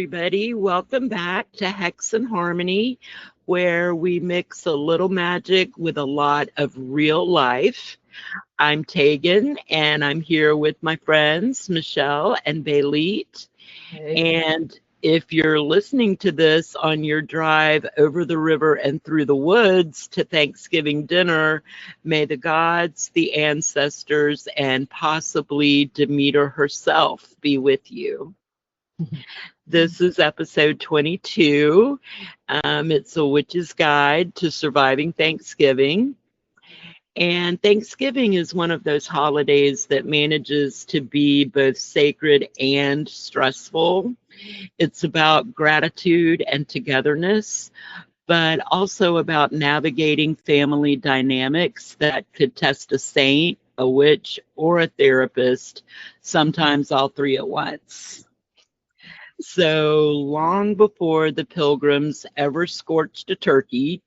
everybody. Welcome back to Hex Harmony, where we mix a little magic with a lot of real life. I'm Tegan, and I'm here with my friends, Michele and Belit. Hey. And if you're listening to this on your drive over the river and through the woods to Thanksgiving dinner, may the gods, the ancestors, and possibly Demeter herself be with you. This is episode 22. It's a witch's guide to surviving Thanksgiving. And Thanksgiving is one of those holidays that manages to be both sacred and stressful. It's about gratitude and togetherness, but also about navigating family dynamics that could test a saint, a witch, or a therapist, sometimes all three at once. So long before the pilgrims ever scorched a turkey,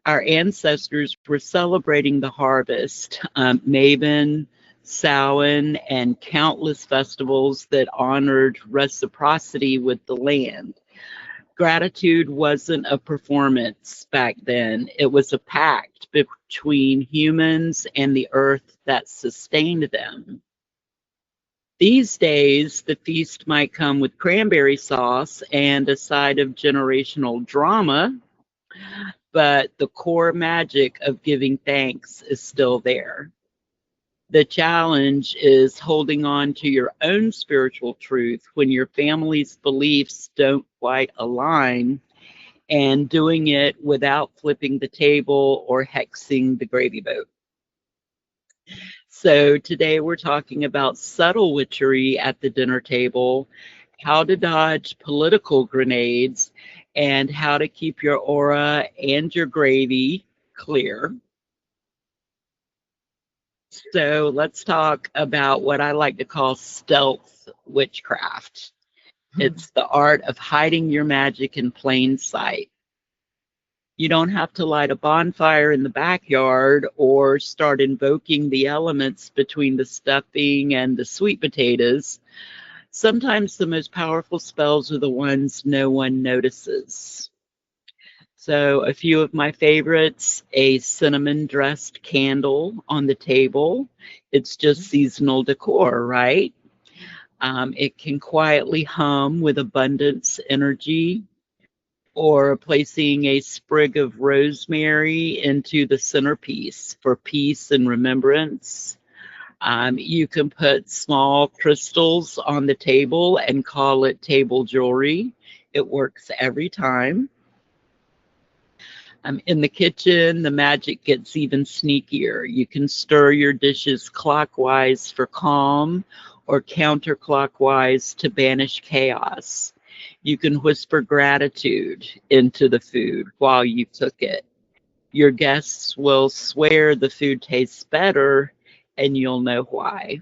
our ancestors were celebrating the harvest, Maven, Samhain, and countless festivals that honored reciprocity with the land. Gratitude wasn't a performance back then. It was a pact between humans and the earth that sustained them. These days, the feast might come with cranberry sauce and a side of generational drama, but the core magic of giving thanks is still there. The challenge is holding on to your own spiritual truth when your family's beliefs don't quite align, and doing it without flipping the table or hexing the gravy boat. So today we're talking about subtle witchery at the dinner table, how to dodge political grenades, and how to keep your aura and your gravy clear. So let's talk about what I like to call stealth witchcraft. It's the art of hiding your magic in plain sight. You don't have to light a bonfire in the backyard or start invoking the elements between the stuffing and the sweet potatoes. Sometimes the most powerful spells are the ones no one notices. So a few of my favorites: a cinnamon dressed candle on the table. It's just seasonal decor, right? It can quietly hum with abundance energy. Or placing a sprig of rosemary into the centerpiece for peace and remembrance. You can put small crystals on the table and call it table jewelry. It works every time. In the kitchen, the magic gets even sneakier. You can stir your dishes clockwise for calm or counterclockwise to banish chaos. You can whisper gratitude into the food while you cook it. Your guests will swear the food tastes better, and you'll know why.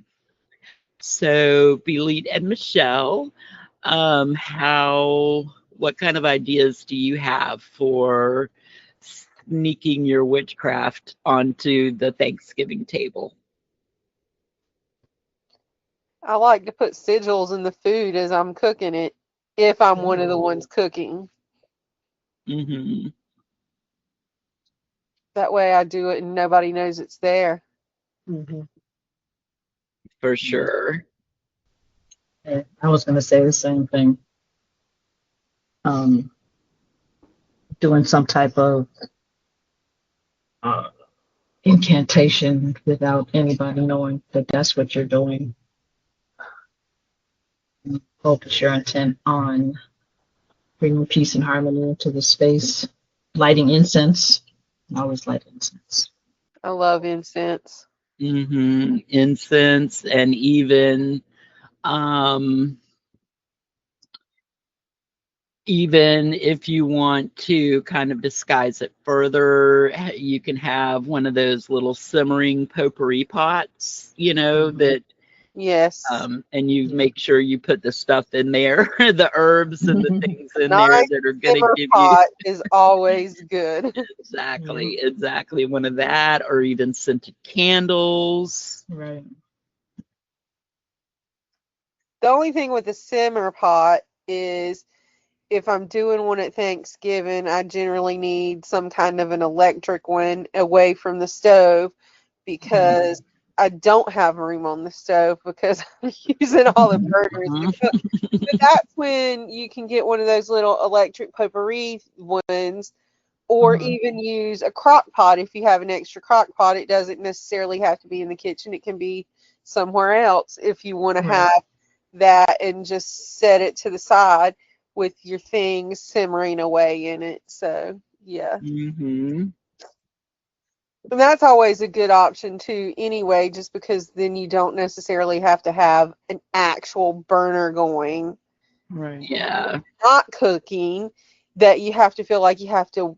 So, Belit and Michele, what kind of ideas do you have for sneaking your witchcraft onto the Thanksgiving table? I like to put sigils in the food as I'm cooking it, if I'm one of the ones cooking. Mm-hmm. That way I do it and nobody knows it's there. Mm-hmm. For sure. Yeah, I was going to say the same thing. Doing some type of incantation without anybody knowing that that's what you're doing. Focus your intent on bringing peace and harmony into the space. Lighting incense. I always light incense. I love incense. Mm-hmm. Incense, and even if you want to kind of disguise it further, you can have one of those little simmering potpourri pots, that Yes. and you make sure you put the stuff in there, the herbs and the things in there that are going to give pot is always good. Exactly. One of that, or even scented candles. Right. The only thing with the simmer pot is if I'm doing one at Thanksgiving, I generally need some kind of an electric one away from the stove because I don't have room on the stove because I'm using all the burners to cook. But that's when you can get one of those little electric potpourri ones, or even use a crock pot if you have an extra crock pot. It doesn't necessarily have to be in the kitchen. It can be somewhere else if you want to have that and just set it to the side with your things simmering away in it. So, yeah. Mm-hmm. And that's always a good option too, anyway, just because then you don't necessarily have to have an actual burner going. Right. Yeah. Not cooking that you have to feel like you have to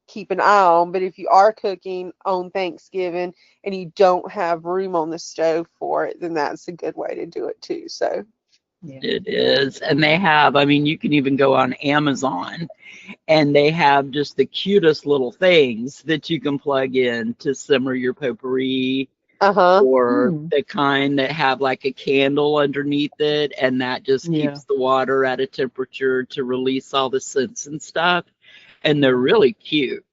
keep an eye on. But if you are cooking on Thanksgiving and you don't have room on the stove for it, then that's a good way to do it too. So. Yeah. It is. And they have, I mean, you can even go on Amazon and they have just the cutest little things that you can plug in to simmer your potpourri, or the kind that have like a candle underneath it, and that just keeps the water at a temperature to release all the scents and stuff. And they're really cute.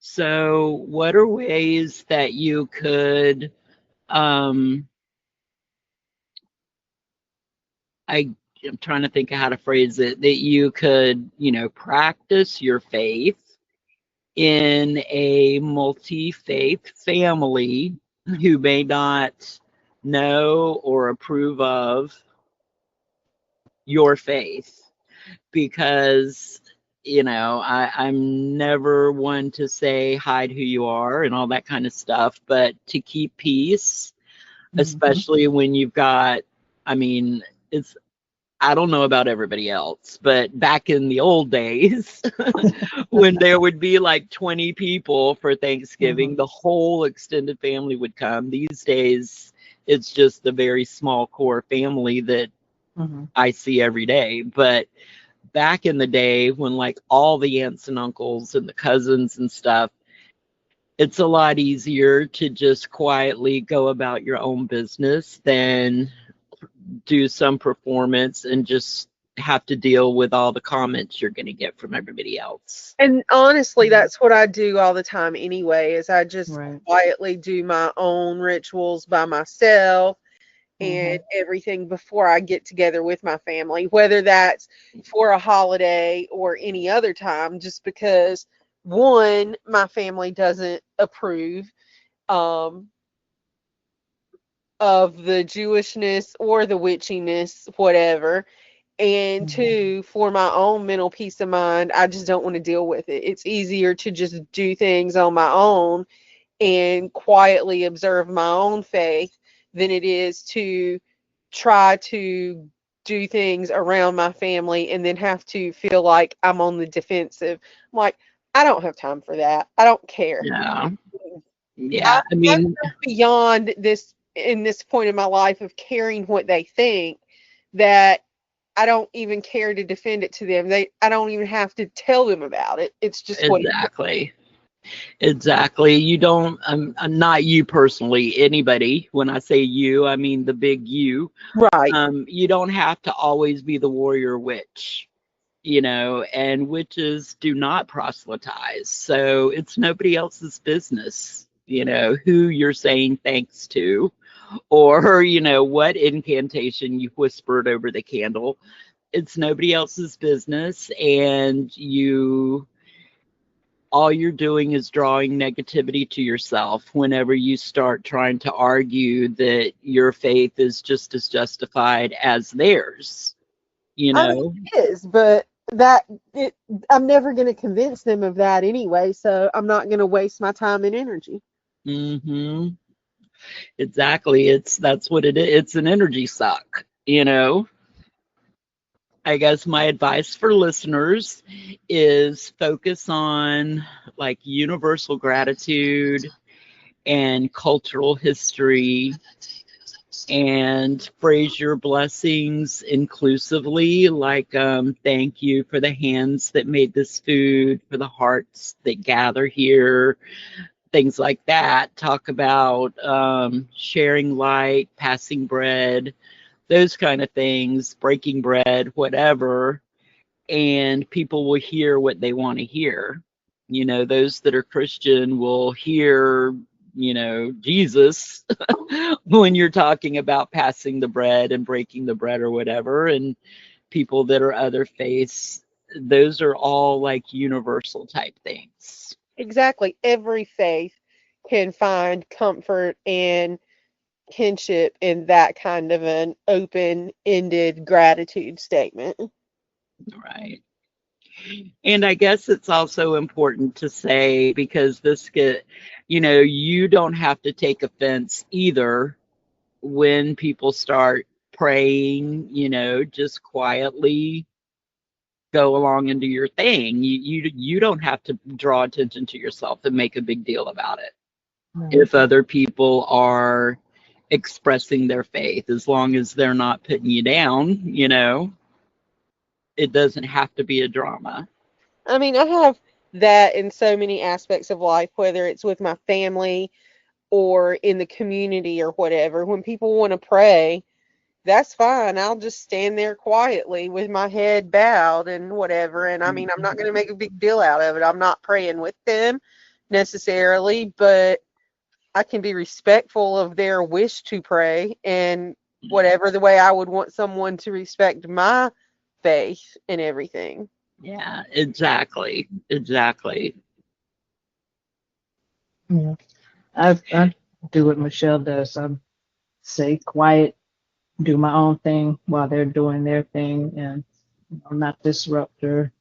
So, what are ways that you could, I'm trying to think of how to phrase it, that you could, practice your faith in a multi-faith family who may not know or approve of your faith? Because, I'm never one to say hide who you are and all that kind of stuff, but to keep peace, especially when you've got, I mean, I don't know about everybody else, but back in the old days, when there would be like 20 people for Thanksgiving, the whole extended family would come. These days, it's just a very small core family that I see every day. But back in the day, when like all the aunts and uncles and the cousins and stuff, it's a lot easier to just quietly go about your own business than do some performance and just have to deal with all the comments you're going to get from everybody else. And honestly, that's what I do all the time anyway, is I just quietly do my own rituals by myself and everything before I get together with my family, whether that's for a holiday or any other time, just because, one, my family doesn't approve of the Jewishness or the witchiness, whatever. And two, for my own mental peace of mind, I just don't want to deal with it. It's easier to just do things on my own and quietly observe my own faith than it is to try to do things around my family and then have to feel like I'm on the defensive. I'm like, I don't have time for that. I don't care. Yeah. Yeah. I mean, I'm beyond this in this point in my life of caring what they think, that I don't even care to defend it to them. I don't even have to tell them about it. It's just Exactly. You don't, I'm not you personally, anybody. When I say you, I mean the big you. Right. You don't have to always be the warrior witch, and witches do not proselytize. So it's nobody else's business, who you're saying thanks to, or, what incantation you whispered over the candle. It's nobody else's business. And all you're doing is drawing negativity to yourself whenever you start trying to argue that your faith is just as justified as theirs. I mean, it is, but I'm never going to convince them of that anyway, so I'm not going to waste my time and energy. Exactly. That's what it is. It's an energy suck, I guess my advice for listeners is focus on like universal gratitude and cultural history, and phrase your blessings inclusively, like thank you for the hands that made this food, for the hearts that gather here, things like that. Talk about sharing light, passing bread, those kind of things, breaking bread, whatever. and people will hear what they want to hear. Those that are Christian will hear, Jesus when you're talking about passing the bread and breaking the bread or whatever. And people that are other faiths, those are all like universal type things. Exactly. Every faith can find comfort and kinship in that kind of an open-ended gratitude statement. Right. And I guess it's also important to say, because you don't have to take offense either when people start praying, just quietly go along and do your thing. You don't have to draw attention to yourself and make a big deal about it. Right. If other people are expressing their faith, as long as they're not putting you down, it doesn't have to be a drama. I mean, I have that in so many aspects of life, whether it's with my family or in the community or whatever. When people want to pray, that's fine. I'll just stand there quietly with my head bowed and whatever. And I mean, I'm not going to make a big deal out of it. I'm not praying with them necessarily, but I can be respectful of their wish to pray and whatever the way I would want someone to respect my faith and everything. Yeah, exactly. Exactly. Yeah. I do what Michelle does. I say quiet, do my own thing while they're doing their thing, and not disrupt or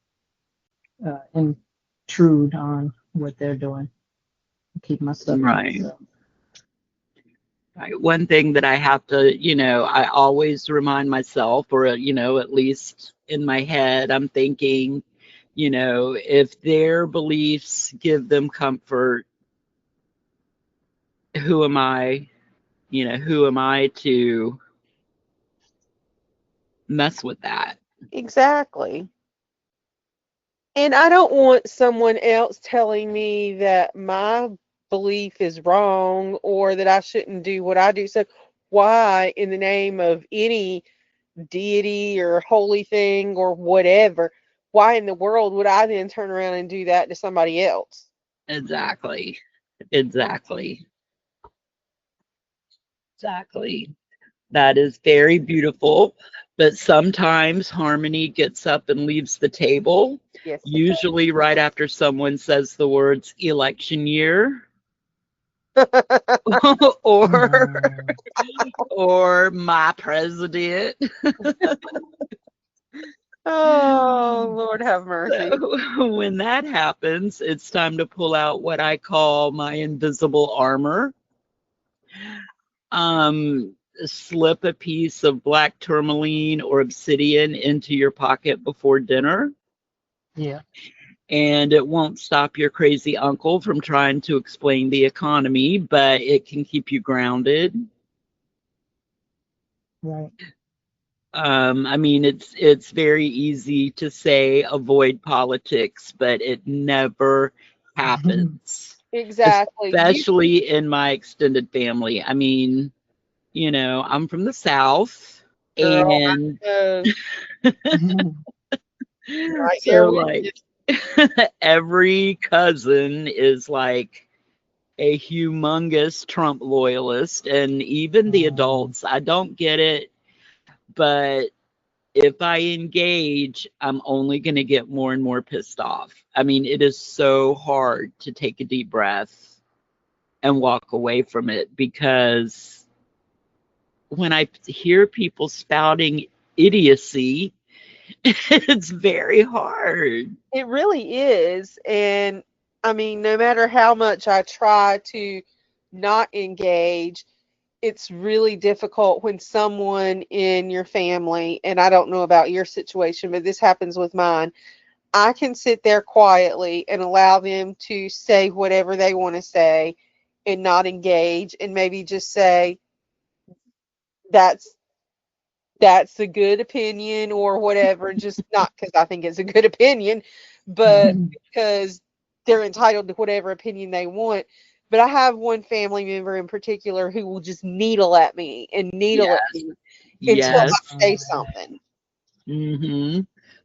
intrude on what they're doing. Keep my stuff to Right. myself. Right. One thing that I have to, I always remind myself, or, at least in my head, I'm thinking, if their beliefs give them comfort, who am I, who am I to mess with that? Exactly. And I don't want someone else telling me that my belief is wrong or that I shouldn't do what I do. So why, in the name of any deity or holy thing or whatever, why in the world would I then turn around and do that to somebody else? Exactly. Exactly. Exactly. That is very beautiful. But sometimes Harmony gets up and leaves the table, Yes. usually right after someone says the words election year or or my president. Oh, Lord have mercy. So when that happens, it's time to pull out what I call my invisible armor. Slip a piece of black tourmaline or obsidian into your pocket before dinner. Yeah. And it won't stop your crazy uncle from trying to explain the economy, but it can keep you grounded. Right. I mean, it's very easy to say avoid politics, but it never happens. Exactly. Especially in my extended family. I mean, I'm from the South, Girl, and right there so with like you. every cousin is like a humongous Trump loyalist, and even the adults. I don't get it, but if I engage, I'm only going to get more and more pissed off. I mean, it is so hard to take a deep breath and walk away from it, because when I hear people spouting idiocy, it's very hard. It really is. And I mean, no matter how much I try to not engage, it's really difficult when someone in your family, and I don't know about your situation, but this happens with mine. I can sit there quietly and allow them to say whatever they want to say and not engage and maybe just say that's that's a good opinion or whatever, just not because I think it's a good opinion, but because they're entitled to whatever opinion they want. But I have one family member in particular who will just needle at me and needle at Yes. me until Yes. I say something. Hmm.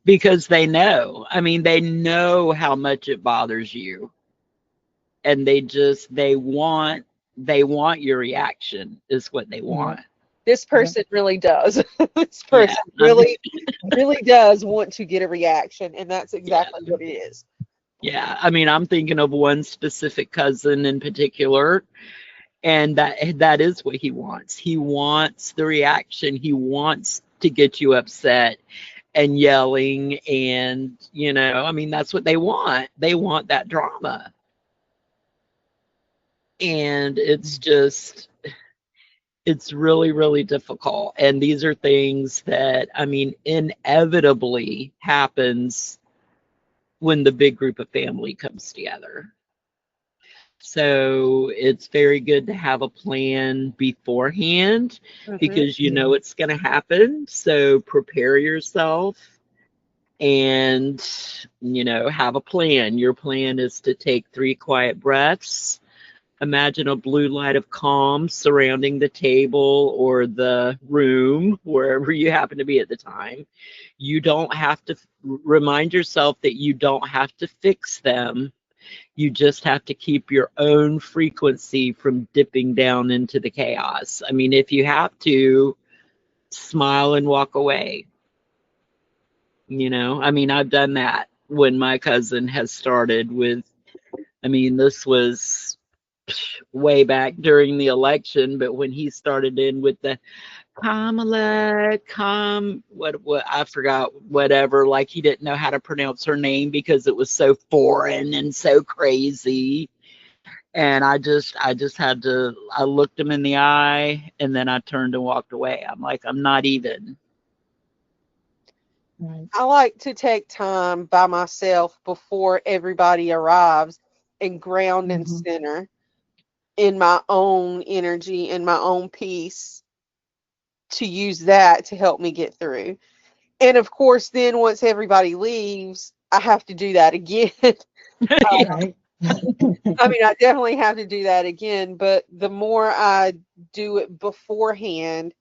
because they know. I mean, they know how much it bothers you, and they want your reaction is what they want. This person really does. This Yeah. person really does want to get a reaction, and that's exactly what it is. Yeah. I mean, I'm thinking of one specific cousin in particular, and that is what he wants. He wants the reaction. He wants to get you upset and yelling, and I mean, that's what they want. They want that drama. And it's really, really difficult. And these are things that, I mean, inevitably happens when the big group of family comes together. So it's very good to have a plan beforehand, because you know it's going to happen. So prepare yourself and, have a plan. Your plan is to take 3 quiet breaths. Imagine a blue light of calm surrounding the table or the room, wherever you happen to be at the time. You don't have to remind yourself that you don't have to fix them. You just have to keep your own frequency from dipping down into the chaos. I mean, if you have to, smile and walk away. I mean, I've done that when my cousin has started with, I mean, this was way back during the election, but when he started in with the Kamala, what I forgot, whatever, like he didn't know how to pronounce her name because it was so foreign and so crazy. And I just had to, I looked him in the eye and then I turned and walked away. I'm like, I'm not even. I like to take time by myself before everybody arrives and ground and center in my own energy and my own peace, to use that to help me get through. And of course, then once everybody leaves, I have to do that again. Right. I mean, I definitely have to do that again, but the more I do it beforehand,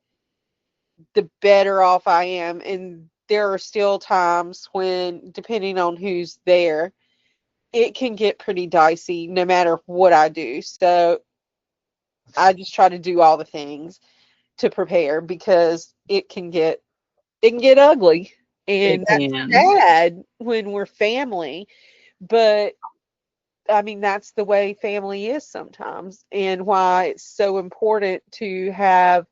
the better off I am. And there are still times when, depending on who's there, it can get pretty dicey no matter what I do. So I just try to do all the things to prepare, because it can get ugly, and It that's can. sad when we're family. But I mean, that's the way family is sometimes, and why it's so important to have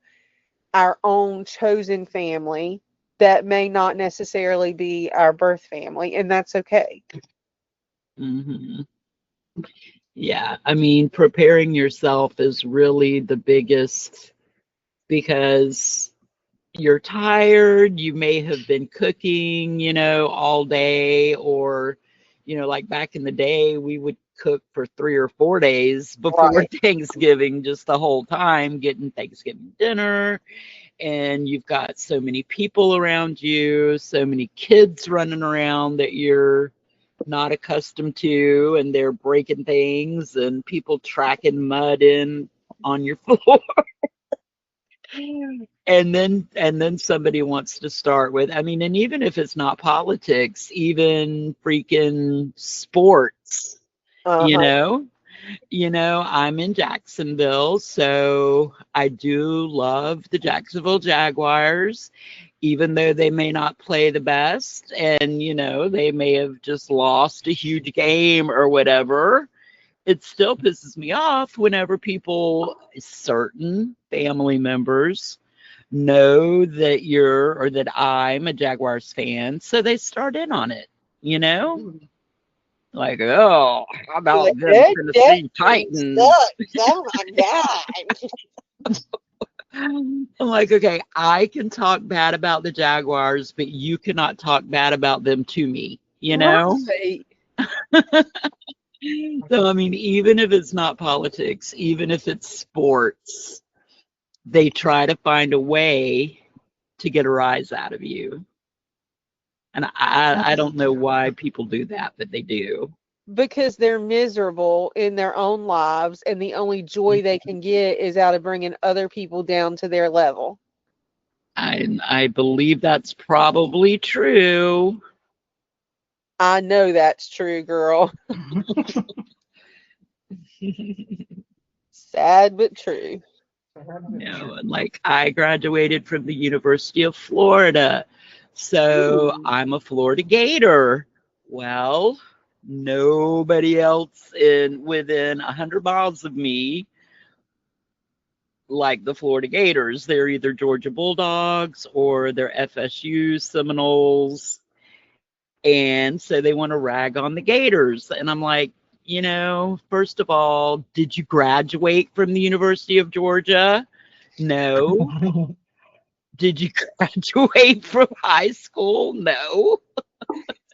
our own chosen family that may not necessarily be our birth family, and that's okay. Hmm. Yeah, I mean, preparing yourself is really the biggest, because you're tired, you may have been cooking, all day, or, like back in the day, we would cook for 3 or 4 days before Right. Thanksgiving, just the whole time, getting Thanksgiving dinner. And you've got so many people around you, so many kids running around that you're not accustomed to, and they're breaking things, and people tracking mud in on your floor. And then somebody wants to start with, I mean, and even if it's not politics, even freaking sports, you Uh-huh. know I'm in Jacksonville, so I do love the Jacksonville Jaguars, even though they may not play the best, and they may have just lost a huge game or whatever. It still pisses me off whenever people, certain family members, know that I'm a Jaguars fan, so they start in on it, like, oh, how That, about them that Tennessee team Titans? sucks. Oh my god. I'm like, okay, I can talk bad about the Jaguars, but you cannot talk bad about them to me, Right. So, I mean, even if it's not politics, even if it's sports, they try to find a way to get a rise out of you. And I don't know why people do that, but they do. Because they're miserable in their own lives, and the only joy they can get is out of bringing other people down to their level. I believe that's probably true. I know that's true, girl. Sad but true. And like I graduated from the University of Florida, so Ooh. I'm a Florida Gator. Well, nobody else in within 100 miles of me like the Florida Gators. They're either Georgia Bulldogs or they're FSU Seminoles, and so they want to rag on the Gators. And I'm like, first of all, did you graduate from the University of Georgia? No. Did you graduate from high school? No.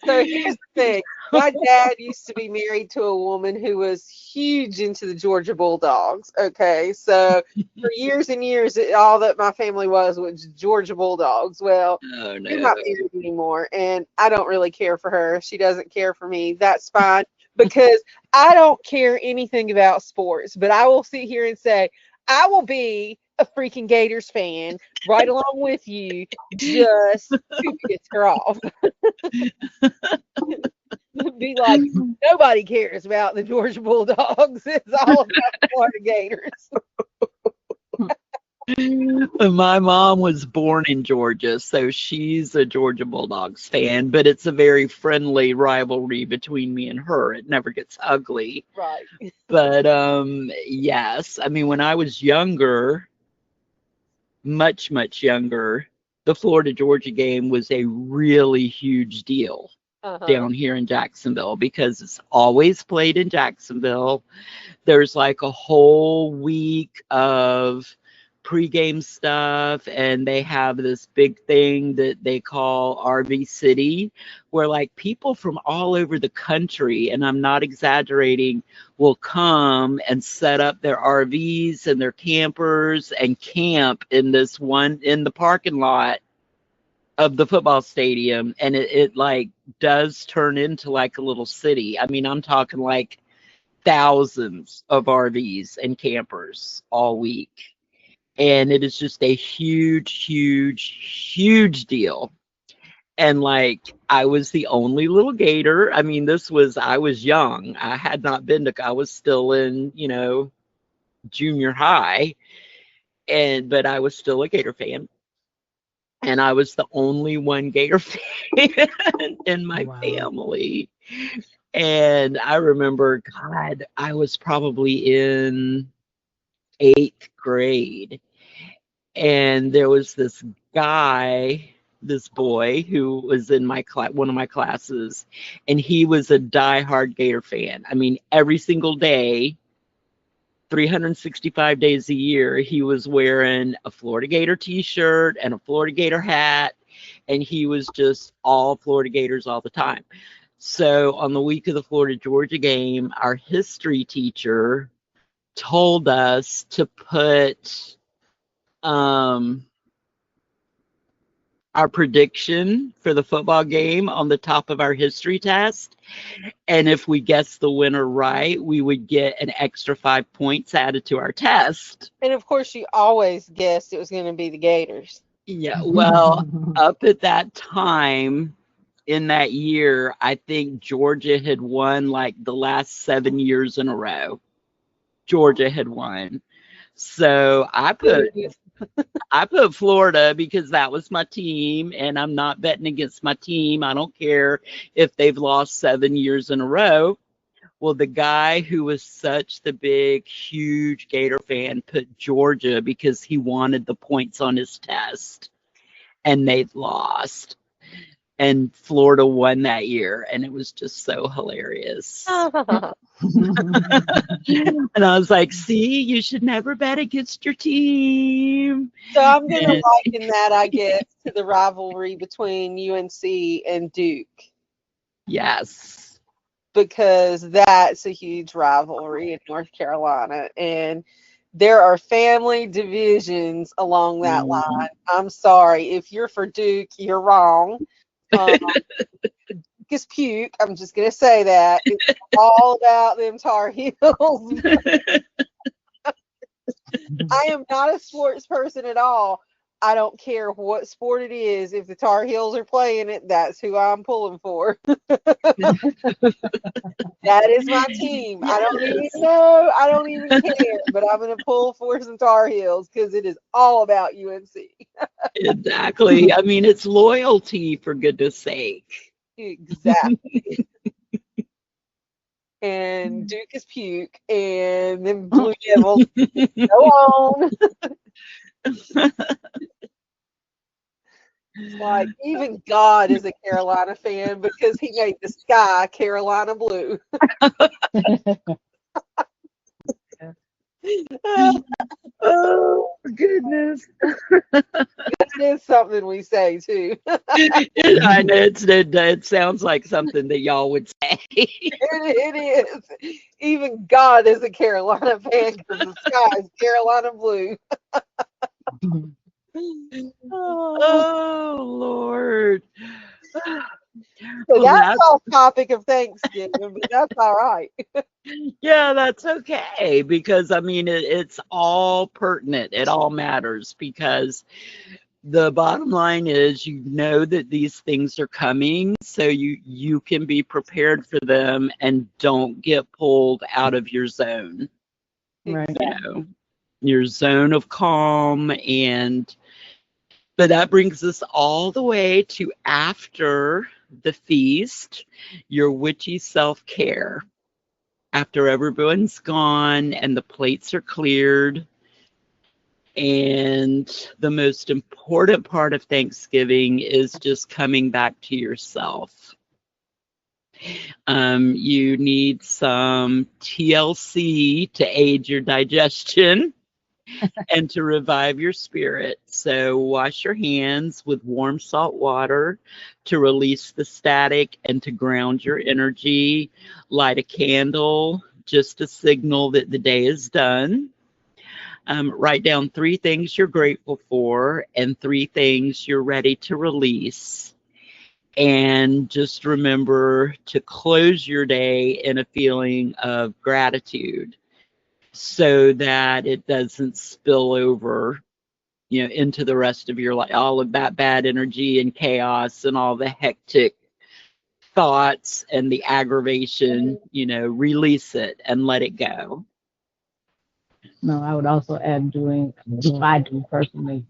So here's the thing. My dad used to be married to a woman who was huge into the Georgia Bulldogs. Okay, so for years and years, all that my family was Georgia Bulldogs. Well, Oh they're not no. married anymore, and I don't really care for her. She doesn't care for me. That's fine, because I don't care anything about sports, but I will sit here and say I will be a freaking Gators fan right along with you, just to piss her off. Be like, nobody cares about the Georgia Bulldogs. It's all about the Florida Gators. My mom was born in Georgia, so she's a Georgia Bulldogs fan, but it's a very friendly rivalry between me and her. It never gets ugly. Right. But yes, I mean when I was younger, much, much younger, the Florida Georgia game was a really huge deal Uh-huh. down here in Jacksonville because it's always played in Jacksonville. There's like a whole week of pregame stuff, and they have this big thing that they call RV City, where like people from all over the country, and I'm not exaggerating, will come and set up their RVs and their campers and camp in the parking lot of the football stadium, and it like does turn into like a little city. I mean, I'm talking like thousands of RVs and campers all week. And it is just a huge, huge, huge deal. And like, I was the only little Gator. I mean, I was young. I had not been I was still in, junior high. But I was still a Gator fan. And I was the only one Gator fan in my Wow. family. And I remember, God, I was probably in 8th grade. And there was this boy who was in my class, one of my classes, and he was a diehard Gator fan. I mean, every single day, 365 days a year, he was wearing a Florida Gator t-shirt and a Florida Gator hat, and he was just all Florida Gators all the time. So on the week of the Florida Georgia game, our history teacher told us to put our prediction for the football game on the top of our history test. And if we guessed the winner right, we would get an extra 5 points added to our test. And of course, you always guessed it was going to be the Gators. Yeah, well, up at that time in that year, I think Georgia had won like the last 7 years in a row. Georgia had won. So I put Florida because that was my team, and I'm not betting against my team. I don't care if they've lost 7 years in a row. Well, the guy who was such the big, huge Gator fan put Georgia because he wanted the points on his test, and they lost. And Florida won that year, and it was just so hilarious. And I was like, see, you should never bet against your team. So I'm going to liken that, I guess, to the rivalry between UNC and Duke. Yes. Because that's a huge rivalry in North Carolina. And there are family divisions along that line. I'm sorry. If you're for Duke, you're wrong. Is puke. I'm just going to say that. It's all about them Tar Heels. I am not a sports person at all. I don't care what sport it is. If the Tar Heels are playing it, that's who I'm pulling for. That is my team. I don't even Yes, know. I don't even care. But I'm going to pull for some Tar Heels because it is all about UNC. exactly. I mean, it's loyalty, for goodness sake. Exactly. And Duke is puke. And then Blue Devils go on. It's like even God is a Carolina fan because he made the sky Carolina blue. Oh, goodness. That is something we say too. I know it sounds like something that y'all would say. It is. Even God is a Carolina fan because the sky is Carolina blue. Oh, Oh, Lord. so Well, that's that, off topic of Thanksgiving, but that's all right. yeah, that's okay because I mean, it's all pertinent. It all matters because the bottom line is you know that these things are coming, so you can be prepared for them and don't get pulled out of your zone, Right. you know, your zone of calm. And but that brings us all the way to after the feast, your witchy self-care. After everyone's gone and the plates are cleared, and the most important part of Thanksgiving is just coming back to yourself. You need some TLC to aid your digestion and to revive your spirit. So wash your hands with warm salt water to release the static and to ground your energy. Light a candle, just a signal that the day is done. Write down 3 things you're grateful for and 3 things you're ready to release. And just remember to close your day in a feeling of gratitude so that it doesn't spill over, into the rest of your life. All of that bad energy and chaos and all the hectic thoughts and the aggravation, release it and let it go. No, I would also add doing, I do personally,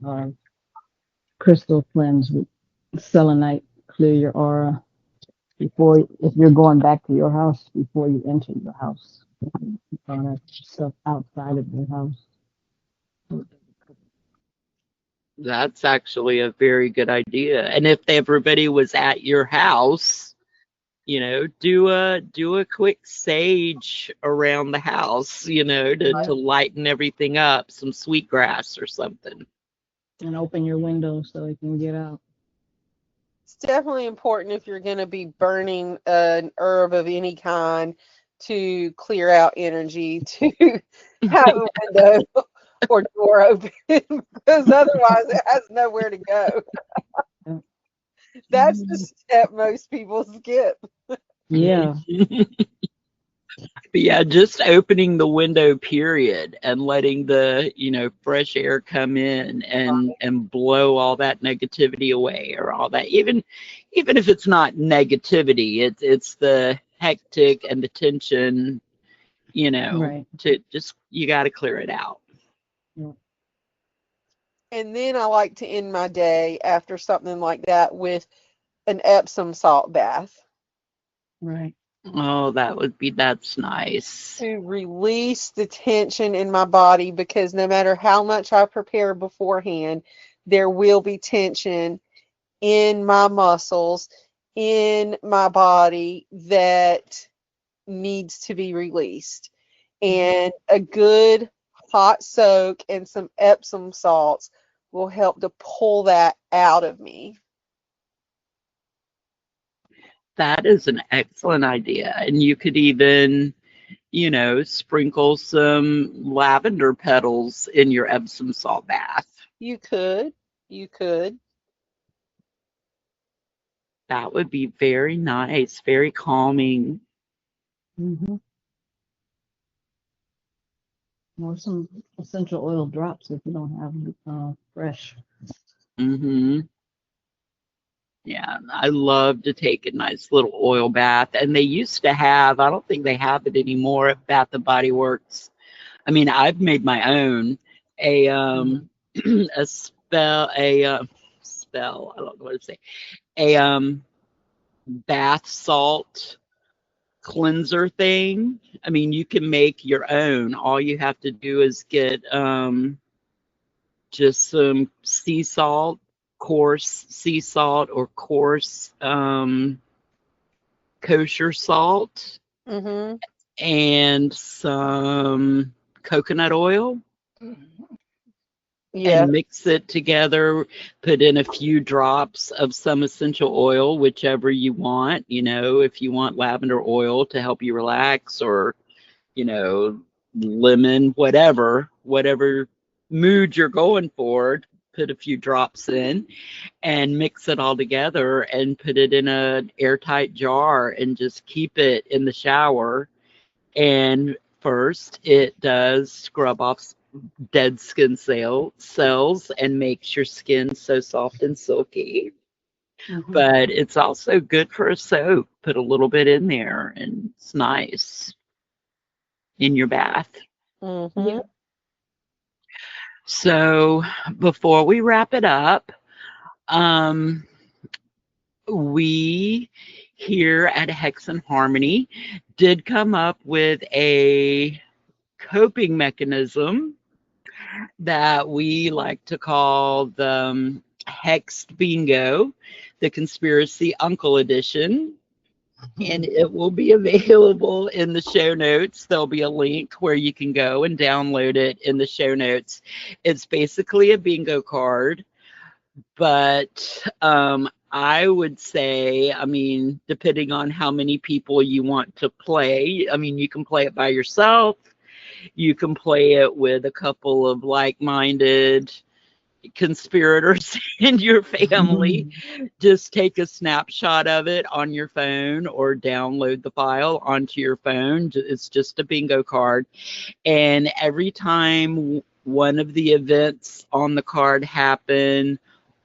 crystal cleanse with selenite, clear your aura before, if you're going back to your house, before you enter your house. On that stuff outside of your house. That's actually a very good idea. And if everybody was at your house, do a quick sage around the house, to lighten everything up, some sweetgrass or something. And open your window so it can get out. It's definitely important if you're going to be burning an herb of any kind to clear out energy to have a window or door open because otherwise it has nowhere to go. That's the step most people skip. Yeah. But yeah, just opening the window, period, and letting the, fresh air come in and blow all that negativity away, or all that. Even if it's not negativity, it's the hectic and the tension, Right. to just, you got to clear it out. Yeah. And then I like to end my day after something like that with an Epsom salt bath Right. Oh, that's nice. to release the tension in my body because no matter how much I prepare beforehand, there will be tension in my muscles, in my body that needs to be released. And a good hot soak and some Epsom salts will help to pull that out of me. That is an excellent idea. And you could even, sprinkle some lavender petals in your Epsom salt bath. You could. You could. That would be very nice, very calming. Mm-hmm. Or some essential oil drops if you don't have fresh. Mm-hmm. Yeah, I love to take a nice little oil bath. And they used to have, I don't think they have it anymore at Bath and Body Works. I mean, I've made my own a a spell, I don't know what to say. A bath salt cleanser thing. I mean, you can make your own. All you have to do is get just some sea salt, coarse sea salt or coarse kosher salt Mm-hmm. and some coconut oil Yeah. and mix it together. Put in a few drops of some essential oil, whichever you want. You know, if you want lavender oil to help you relax, or, you know, lemon, whatever mood you're going for, put a few drops in and mix it all together and put it in an airtight jar and just keep it in the shower. And first, it does scrub off dead skin cells and makes your skin so soft and silky. Mm-hmm. But it's also good for a soap. Put a little bit in there and it's nice in your bath. Mm-hmm. So before we wrap it up, um, we here at Hex Harmony did come up with a coping mechanism that we like to call the Hexed Bingo, the Conspiracy Uncle Edition. And it will be available in the show notes. There'll be a link where you can go and download it in the show notes. It's basically a bingo card, but I would say, I mean, depending on how many people you want to play, I mean, you can play it by yourself. You can play it with a couple of like-minded conspirators in your family. Just take a snapshot of it on your phone or download the file onto your phone. It's just a bingo card. And every time one of the events on the card happen,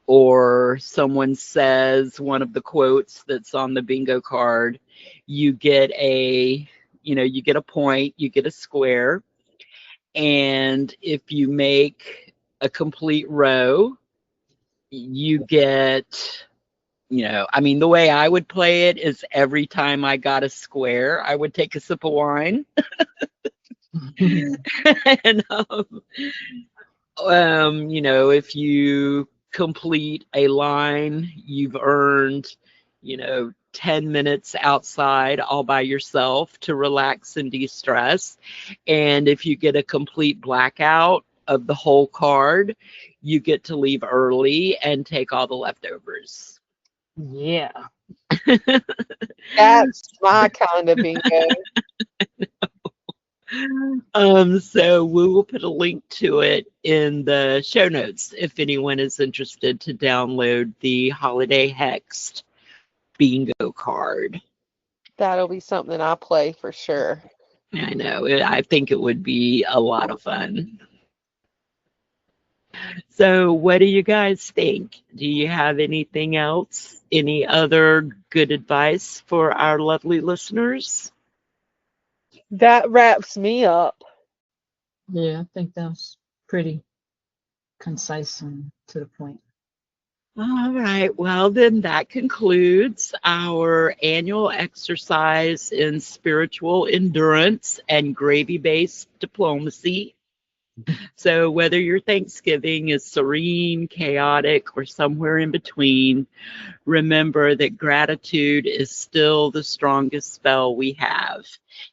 or someone says one of the quotes that's on the bingo card, you get you get a point, you get a square. And if you make a complete row, you get, I mean, the way I would play it is every time I got a square, I would take a sip of wine. And, if you complete a line, you've earned, 10 minutes outside all by yourself to relax and de-stress. And if you get a complete blackout of the whole card, you get to leave early and take all the leftovers. Yeah. That's my kind of bingo. So we will put a link to it in the show notes if anyone is interested to download the Holiday Hexed bingo card. That'll be something I play for sure. I know. I think it would be a lot of fun. So what do you guys think? Do you have anything else? Any other good advice for our lovely listeners? That wraps me up. Yeah, I think that's pretty concise and to the point. All right. Well, then that concludes our annual exercise in spiritual endurance and gravy-based diplomacy. So whether your Thanksgiving is serene, chaotic, or somewhere in between, remember that gratitude is still the strongest spell we have.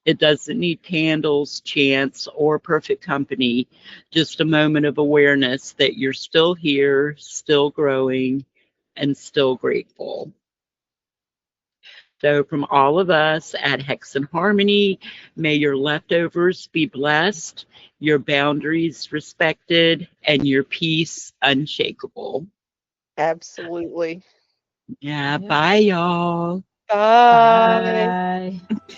It doesn't need candles, chants, or perfect company, just a moment of awareness that you're still here, still growing, and still grateful. So from all of us at Hex Harmony, may your leftovers be blessed, your boundaries respected, and your peace unshakable. Absolutely. Yeah, Yep. bye, y'all. Bye. Bye.